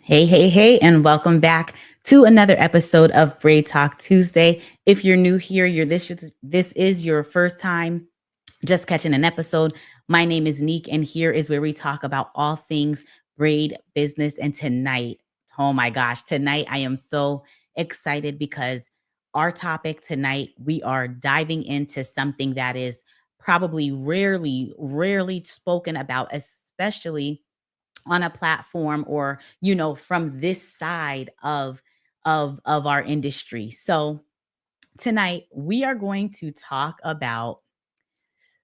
Hey, hey, hey, and welcome back to another episode of Braid Talk Tuesday. If you're new here, this is your first time just catching an episode. My name is Neek, and here is where we talk about all things braid business. And tonight, oh my gosh, tonight I am so excited because our topic tonight, we are diving into something that is probably rarely spoken about, especially on a platform or from this side of our industry. So tonight we are going to talk about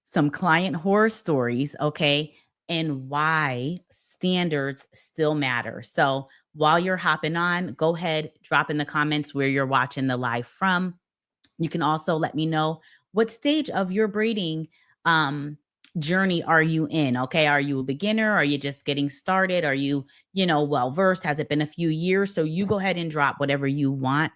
some client horror stories, okay, and why standards still matter. So while you're hopping on, go ahead, drop in the comments where you're watching the live from. You can also let me know what stage of your braiding um journey are you in? Okay, are you a beginner? Are you just getting started? Are you, well versed? Has it been a few years? So you go ahead and drop whatever you want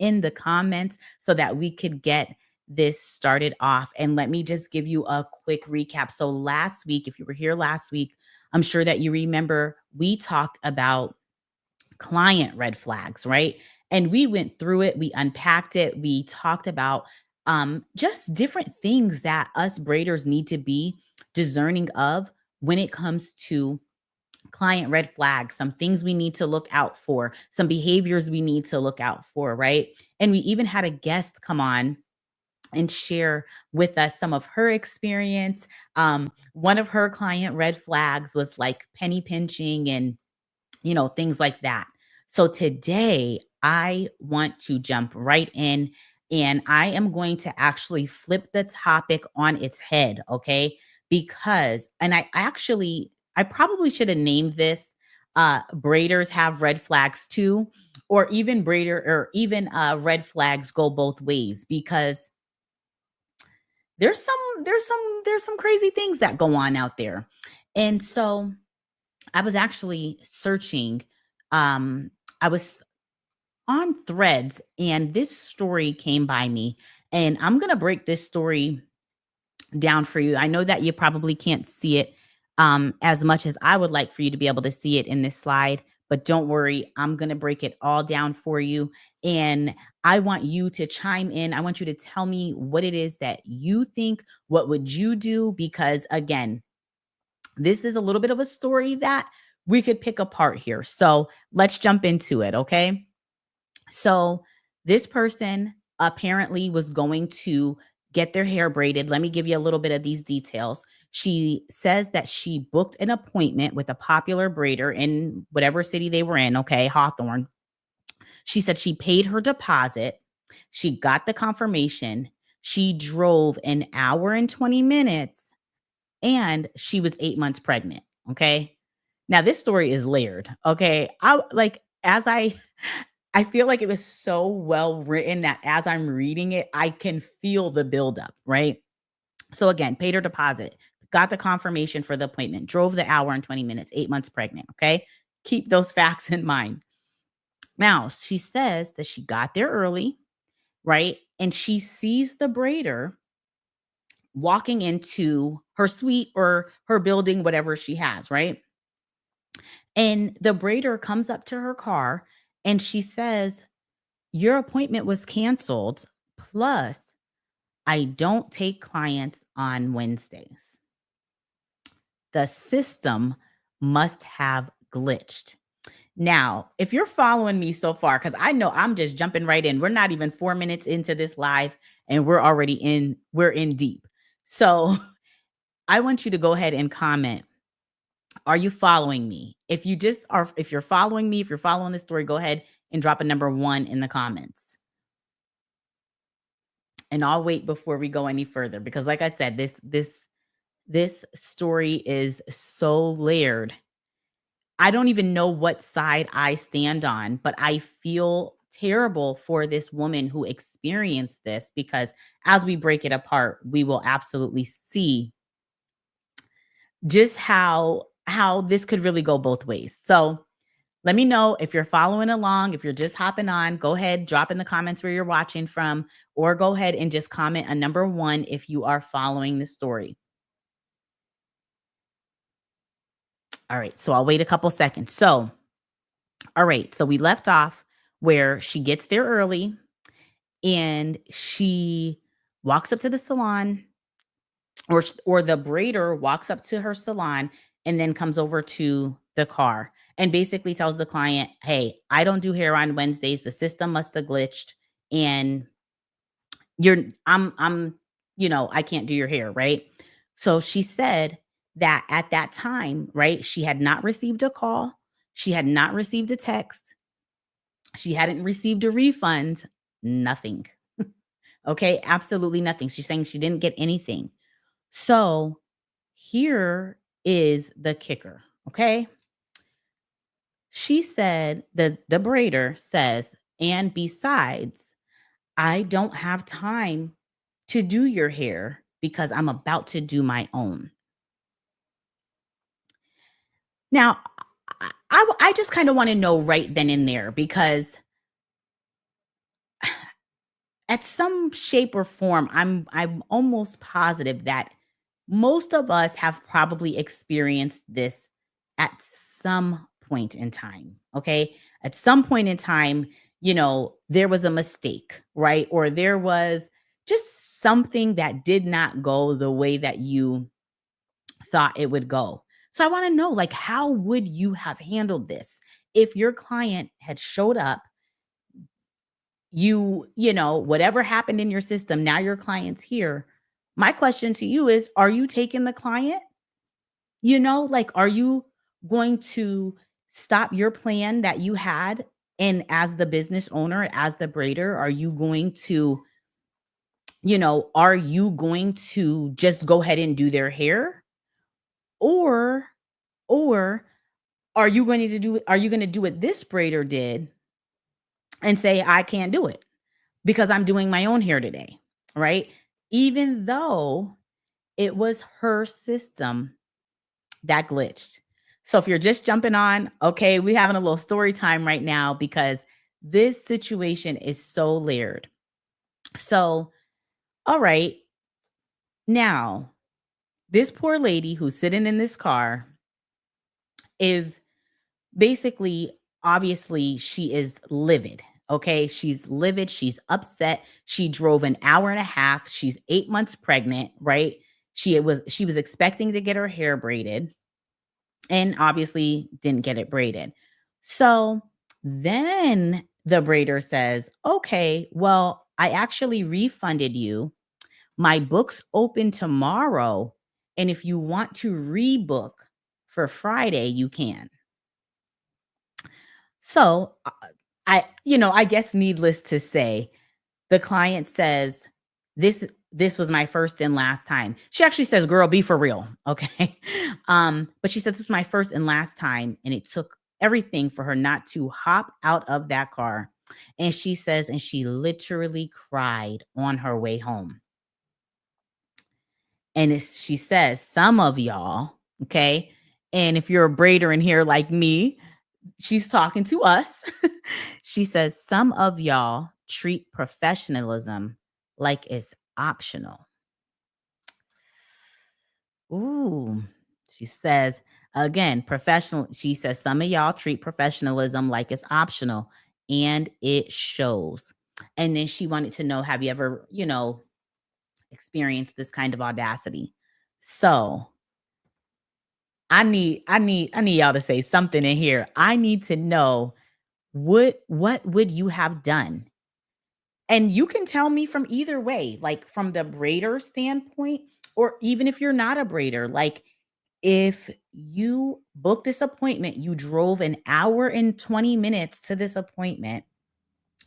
in the comments so that we could get this started off. And let me just give you a quick recap. So last week, if you were here last week, I'm sure that you remember we talked about client red flags, right? And we went through it, we unpacked it, we talked about just different things that us braiders need to be discerning of when it comes to client red flags, some things we need to look out for, some behaviors we need to look out for, right? And we even had a guest come on and share with us some of her experience. One of her client red flags was like penny pinching and things like that. So today I want to jump right in and I am going to actually flip the topic on its head, okay? Because and I probably should have named this braiders have red flags too, or even braider or even red flags go both ways because there's some crazy things that go on out there. And so I was actually searching. I was on threads and this story came by me. And I'm going to break this story down for you. I know that you probably can't see it as much as I would like for you to be able to see it in this slide, but don't worry, I'm going to break it all down for you. And I want you to chime in. I want you to tell me what it is that you think. What would you do? Because again, this is a little bit of a story that we could pick apart here. So let's jump into it. Okay. So this person apparently was going to get their hair braided. Let me give you a little bit of these details. She says that she booked an appointment with a popular braider in whatever city they were in. Okay. Hawthorne. She said she paid her deposit. She got the confirmation. She drove an hour and 20 minutes and she was 8 months pregnant, okay? Now this story is layered, okay? I like as I feel like it was so well written that as I'm reading it, I can feel the buildup, right? So again, paid her deposit, got the confirmation for the appointment, drove the hour and 20 minutes, 8 months pregnant, okay? Keep those facts in mind. Now, she says that she got there early, right? And she sees the braider walking into her suite or her building, whatever she has, right? And the braider comes up to her car and she says, your appointment was canceled. Plus, I don't take clients on Wednesdays. The system must have glitched. Now, if you're following me so far, because I know I'm just jumping right in, we're not even 4 minutes into this live and we're in deep. So I want you to go ahead and comment. Are you following me? If you're following me, if you're following the story, go ahead and drop a number 1 in the comments. And I'll wait before we go any further because like I said, this story is so layered. I don't even know what side I stand on, but I feel terrible for this woman who experienced this because as we break it apart, we will absolutely see just how this could really go both ways. So, let me know if you're following along, if you're just hopping on, go ahead, drop in the comments where you're watching from, or go ahead and just comment a number 1 if you are following the story. All right, so I'll wait a couple seconds. So, All right. So we left off where she gets there early and she walks up to the salon, or the braider walks up to her salon and then comes over to the car and basically tells the client, "Hey, I don't do hair on Wednesdays. The system must have glitched and you're I'm I can't do your hair," right? So she said that at that time, right, she had not received a call, she had not received a text, she hadn't received a refund, nothing. Okay, absolutely nothing. She's saying she didn't get anything. So here is the kicker, okay? She said, the braider says, "And besides, I don't have time to do your hair because I'm about to do my own." Now, I just kind of want to know right then and there, because at some shape or form, I'm almost positive that most of us have probably experienced this at some point in time, okay? At some point in time, there was a mistake, right? Or there was just something that did not go the way that you thought it would go. So I want to know, like, how would you have handled this if your client had showed up? Whatever happened in your system, now your client's here. My question to you is, are you taking the client? Like, are you going to stop your plan that you had? And as the business owner, as the braider, are you going to just go ahead and do their hair? Or, or are you going to do what this braider did and say, "I can't do it because I'm doing my own hair today," right? Even though it was her system that glitched. So if you're just jumping on, okay, we're having a little story time right now because this situation is so layered. So, all right, now this poor lady who's sitting in this car is basically, obviously, she is livid. Okay. She's livid. She's upset. She drove an hour and a half. She's 8 months pregnant, right? She was expecting to get her hair braided and obviously didn't get it braided. So then the braider says, "Okay, well, I actually refunded you. My books open tomorrow. And if you want to rebook for Friday, you can." So I guess needless to say, the client says, this was my first and last time. She actually says, "Girl, be for real." Okay. But she said, "This was my first and last time. And it took everything for her not to hop out of that car." And she says, and she literally cried on her way home. And she says, "Some of y'all," okay, and if you're a braider in here like me, she's talking to us. She says, "Some of y'all treat professionalism like it's optional." Ooh. She says, again, professional. She says, "Some of y'all treat professionalism like it's optional, and it shows." And then she wanted to know, have you ever, experienced this kind of audacity? So I need y'all to say something in here. I need to know, what would you have done? And you can tell me from either way, like from the braider standpoint, or even if you're not a braider, like if you booked this appointment, you drove an hour and 20 minutes to this appointment,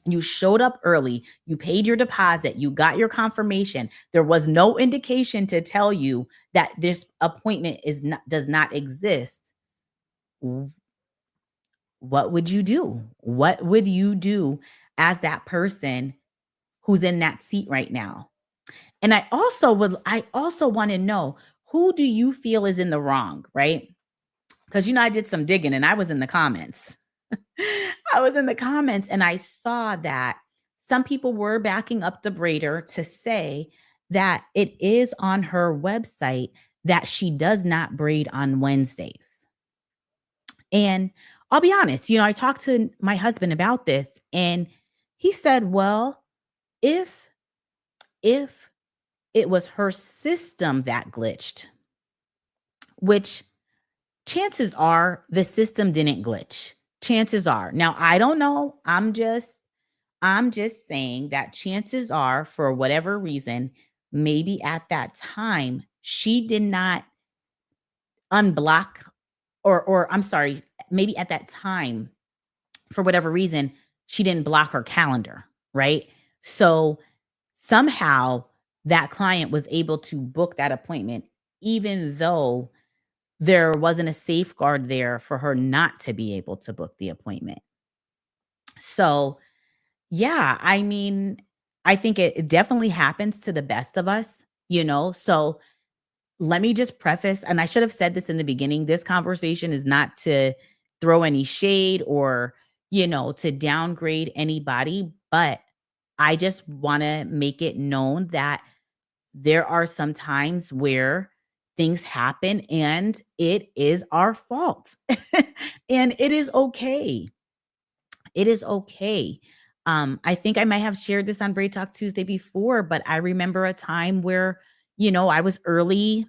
you showed up early, you paid your deposit, you got your confirmation. There was no indication to tell you that this appointment does not exist. w- What would you do? What would you do as that person who's in that seat right now? And I also want to know, who do you feel is in the wrong, right? Because I did some digging and I was in the comments. I was in the comments and I saw that some people were backing up the braider to say that it is on her website that she does not braid on Wednesdays. And I'll be honest, I talked to my husband about this and he said, "Well, if if it was her system that glitched, which chances are the system didn't glitch. Chances are. Now, I don't know. I'm just saying that chances are for whatever reason, maybe at that time she did not unblock or I'm sorry, maybe at that time for whatever reason she didn't block her calendar, right? So somehow that client was able to book that appointment even though there wasn't a safeguard there for her not to be able to book the appointment. So, yeah, I mean, I think it definitely happens to the best of us, So, let me just preface, and I should have said this in the beginning, this conversation is not to throw any shade or, to downgrade anybody, but I just want to make it known that there are some times where things happen and it is our fault. And it is okay. It is okay. I think I might have shared this on Braid Talk Tuesday before, but I remember a time where, I was early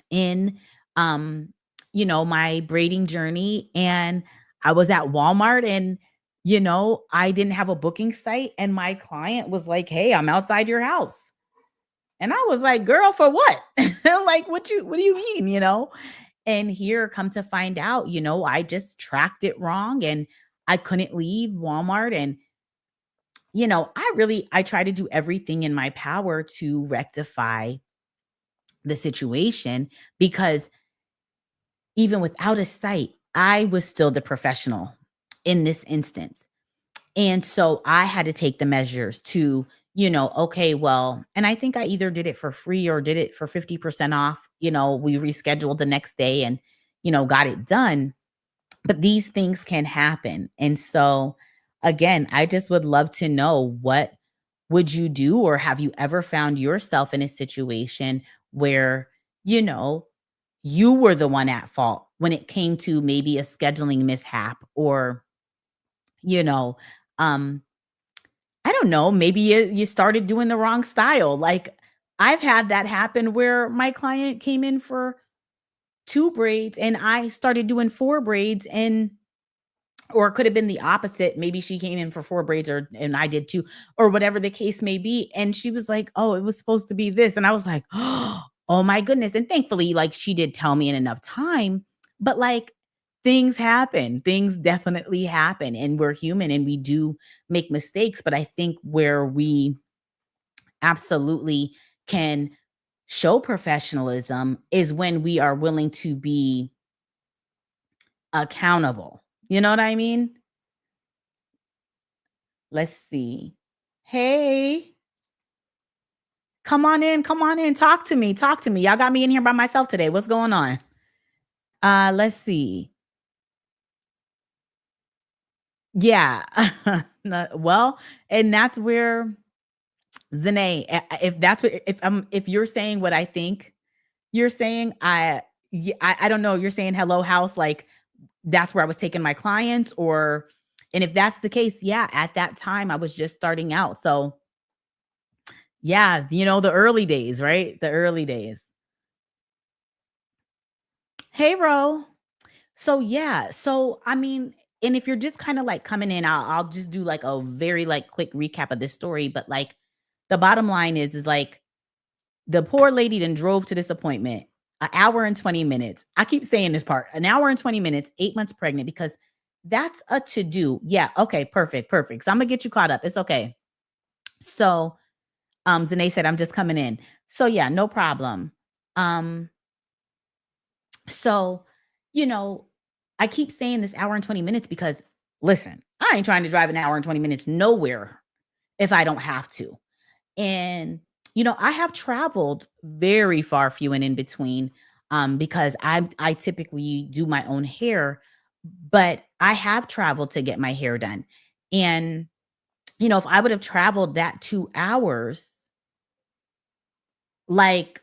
in my braiding journey and I was at Walmart and I didn't have a booking site and my client was like, "Hey, I'm outside your house." And I was like, "Girl, for what?" Like, what do you mean, And here come to find out, I just tracked it wrong and I couldn't leave Walmart and I try to do everything in my power to rectify the situation because even without a site, I was still the professional in this instance. And so I had to take the measures to, okay, well, and I think I either did it for free or did it for 50% off. We rescheduled the next day and, got it done. But these things can happen. And so, again, I just would love to know what would you do or have you ever found yourself in a situation where, you know, you were the one at fault when it came to maybe a scheduling mishap or, you know, um I don't know, maybe you started doing the wrong style. Like I've had that happen where my client came in for 2 braids and I started doing 4 braids and or it could have been the opposite. Maybe she came in for 4 braids or and I did too, or whatever the case may be. And she was like, "Oh, it was supposed to be this." And I was like, "Oh my goodness." And thankfully, like she did tell me in enough time, but like things happen. Things definitely happen and we're human and we do make mistakes, but I think where we absolutely can show professionalism is when we are willing to be accountable. You know what I mean? Let's see. Hey, come on in, talk to me, talk to me. Y'all got me in here by myself today. What's going on? Let's see. Yeah. Well, and that's where Zane, if that's what if you're saying what I think you're saying, I don't know, you're saying hello house like that's where I was taking my clients or and if that's the case, yeah, at that time I was just starting out. So, yeah, the early days, right? The early days. Hey, Ro. So yeah, so I mean, and if you're just kind of like coming in, I'll just do like a very like quick recap of this story. But like the bottom line is like the poor lady then drove to this appointment an hour and 20 minutes. I keep saying this part, an hour and 20 minutes, 8 months pregnant, because that's a to do. Yeah, okay, perfect, perfect. So I'm gonna get you caught up. It's okay. So Zane said, I'm just coming in. So yeah, no problem. Um, So, you know, I keep saying this hour and 20 minutes because listen, I ain't trying to drive an hour and 20 minutes nowhere if I don't have to. And, I have traveled very far, few and in between, because I typically do my own hair, but I have traveled to get my hair done. And, if I would have traveled that 2 hours, like,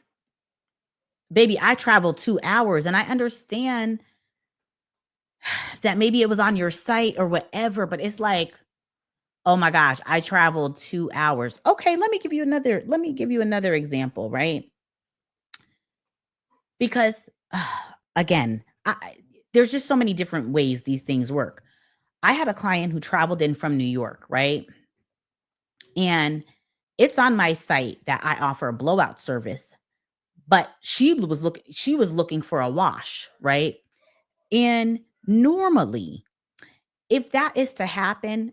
baby, I traveled 2 hours and I understand that maybe it was on your site or whatever, but it's like, oh my gosh, I traveled 2 hours. Okay, let me give you another example, right? Because again, there's just so many different ways these things work. I had a client who traveled in from New York, right? And it's on my site that I offer a blowout service, but she was looking for a wash, right? And normally, if that is to happen,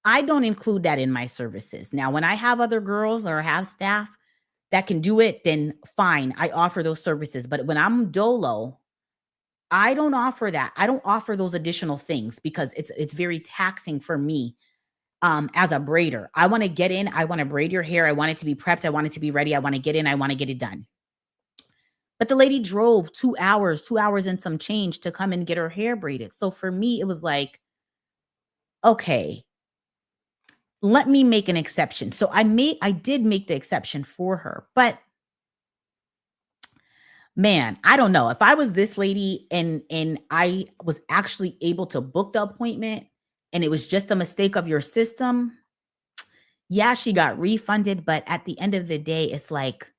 I don't include that in my services. Now, when I have other girls or have staff that can do it, then fine, I offer those services. But when I'm dolo, I don't offer that. I don't offer those additional things because it's very taxing for me as a braider. I want to get in, I want to braid your hair, I want it to be prepped, I want it to be ready, I want to get in, I want to get it done. But the lady drove 2 hours and some change to come and get her hair braided. So for me, it was like, okay, let me make an exception. So I did make the exception for her. But man, I don't know. If I was this lady and I was actually able to book the appointment and it was just a mistake of your system, yeah, she got refunded, but at the end of the day, it's like,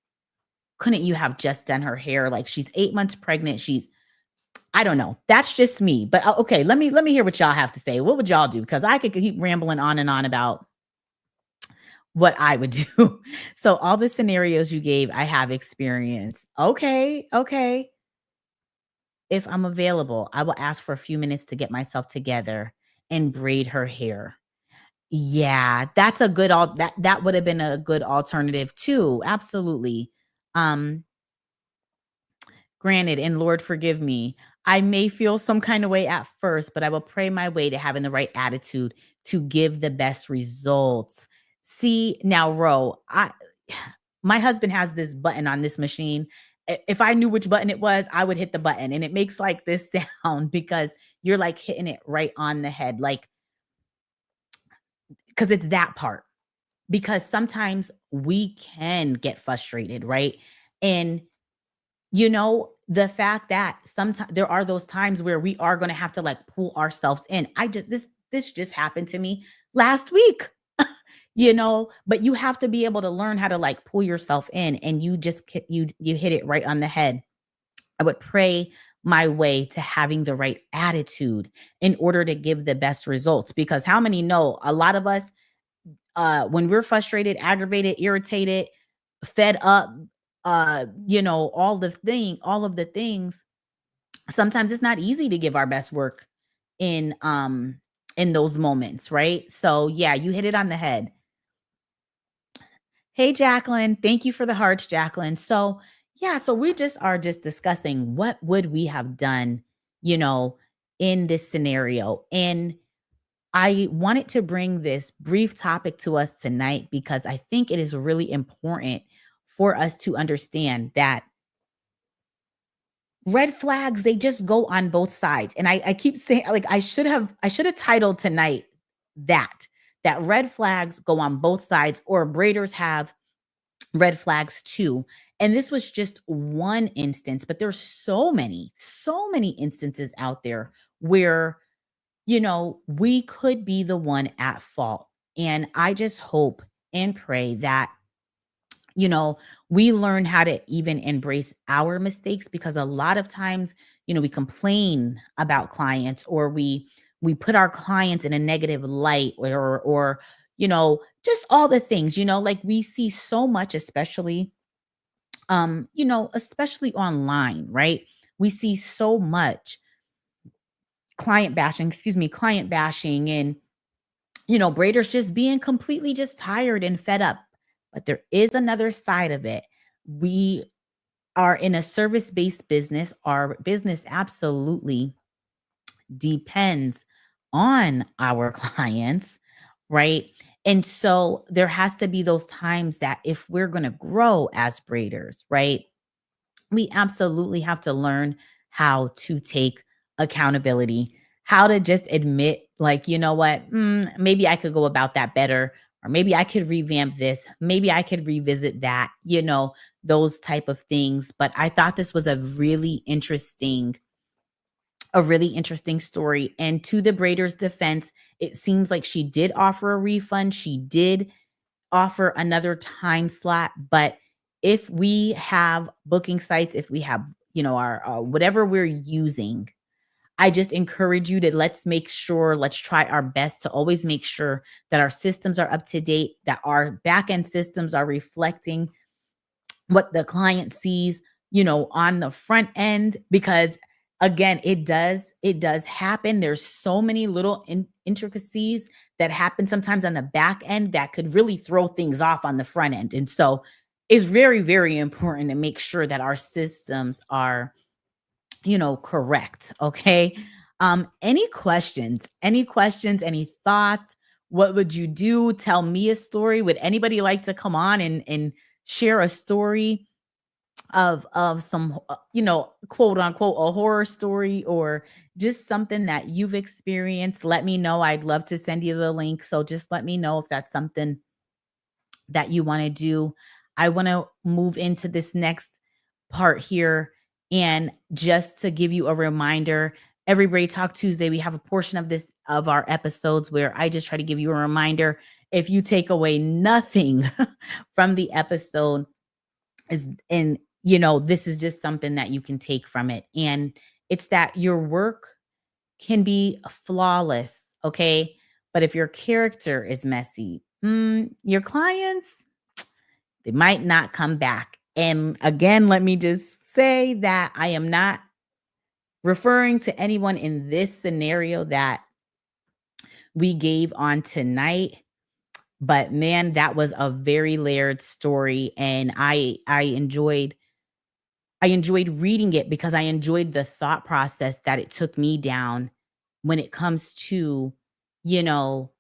couldn't you have just done her hair? Like she's 8 months pregnant. I don't know. That's just me. But okay, let me hear what y'all have to say. What would y'all do? Because I could keep rambling on and on about what I would do. So all the scenarios you gave, I have experience. Okay, okay. If I'm available, I will ask for a few minutes to get myself together and braid her hair. Yeah, that's a good that would have been a good alternative too. Absolutely. Um, Granted, and Lord forgive me, I may feel some kind of way at first, but I will pray my way to having the right attitude to give the best results. See, now, Ro, my husband has this button on this machine. If I knew which button it was, I would hit the button and it makes like this sound because you're like hitting it right on the head, like, because it's that part. Because sometimes we can get frustrated, right? And the fact that sometimes there are those times where we are going to have to like pull ourselves in. This just happened to me last week. But you have to be able to learn how to like pull yourself in, and you hit it right on the head. I would pray my way to having the right attitude in order to give the best results, because how many know a lot of us, when we're frustrated, aggravated, irritated, fed up, all of the things, sometimes it's not easy to give our best work in um in those moments, right? So yeah, you hit it on the head. Hey Jacqueline, thank you for the hearts, Jacqueline. So yeah, so we just are just discussing what would we have done, you know, in this scenario. And I wanted to bring this brief topic to us tonight because I think it is really important for us to understand that red flags, they just go on both sides. And I keep saying, like, I should have titled tonight that that red flags go on both sides, or braiders have red flags too. And this was just one instance, but there's so many instances out there where we could be the one at fault. And I just hope and pray that, you know, we learn how to even embrace our mistakes, because a lot of times, we complain about clients, or we put our clients in a negative light, or just all the things, like we see so much, especially online, right? We see so much client bashing, and braiders just being completely just tired and fed up. But there is another side of it. We are in a service-based business. Our business absolutely depends on our clients, right? And so there has to be those times that if we're going to grow as braiders, right? We absolutely have to learn how to take accountability, how to just admit, like, you know what, maybe I could go about that better, or maybe I could revamp this, maybe I could revisit that, those type of things. But I thought this was a really interesting a really interesting story. And to the Braider's defense, it seems like she did offer a refund. She did offer another time slot, but if we have booking sites, if we have, our whatever we're using, I just encourage you to let's try our best to always make sure that our systems are up to date, that our back end systems are reflecting what the client sees, on the front end, because again, it does happen. There's so many little intricacies that happen sometimes on the back end that could really throw things off on the front end. And so it's very, very important to make sure that our systems are, correct. Okay. Any questions, any thoughts? What would you do? Tell me a story. Would anybody like to come on and share a story of some, quote unquote, a horror story, or just something that you've experienced? Let me know. I'd love to send you the link. So just let me know if that's something that you want to do. I want to move into this next part here. And just to give you a reminder, every Braid Talk Tuesday, we have a portion of our episodes where I just try to give you a reminder. If you take away nothing from the episode, is and this is just something that you can take from it. And it's that your work can be flawless, okay? But if your character is messy, your clients, they might not come back. And again, let me just say that I am not referring to anyone in this scenario that we gave on tonight. But man, that was a very layered story. And I enjoyed reading it because I enjoyed the thought process that it took me down when it comes to, you know,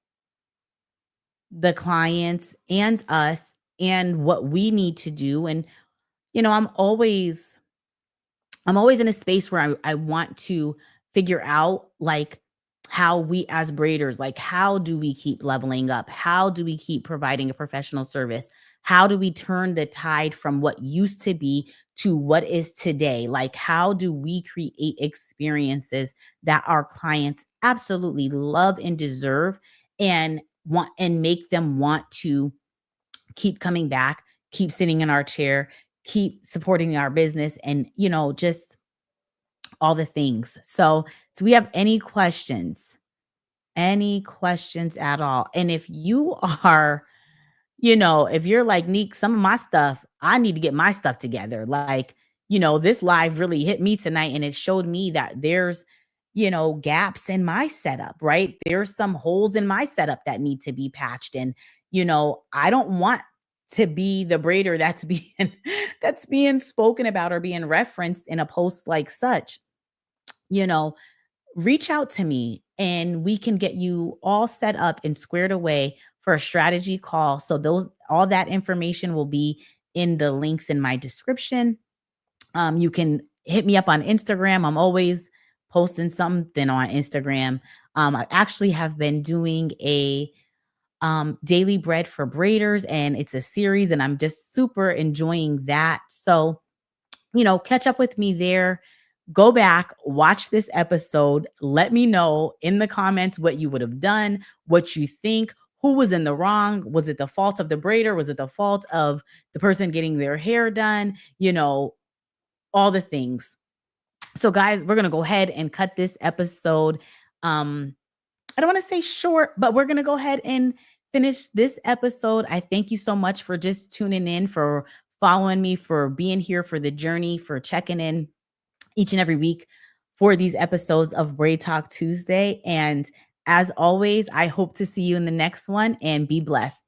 the clients and us and what we need to do. And, you know, I'm always in a space where I want to figure out, like, how we as braiders, like, how do we keep leveling up? How do we keep providing a professional service? How do we turn the tide from what used to be to what is today? Like, how do we create experiences that our clients absolutely love and deserve, and want, and make them want to keep coming back, keep sitting in our chair, keep supporting our business, and, just all the things. So, do we have any questions? Any questions at all? And if you are, if you're like, Neek, some of my stuff, I need to get my stuff together. Like, this live really hit me tonight, and it showed me that there's, gaps in my setup, right? There's some holes in my setup that need to be patched. And, I don't want to be the braider that's being that's being spoken about or being referenced in a post like such. you know Reach out to me and we can get you all set up and squared away for a strategy call. So those all that information will be in the links in my description. You can hit me up on Instagram. I'm always posting something on Instagram. I actually have been doing a daily bread for braiders, and it's a series, and I'm just super enjoying that. So, catch up with me there. Go back, watch this episode. Let me know in the comments what you would have done, what you think, who was in the wrong. Was it the fault of the braider? Was it the fault of the person getting their hair done? All the things. So, guys, we're going to go ahead and cut this episode. Um, I don't want to say short, but we're going to go ahead and finish this episode. I thank you so much for just tuning in, for following me, for being here for the journey, for checking in each and every week for these episodes of Braid Talk Tuesday. And as always, I hope to see you in the next one, and be blessed.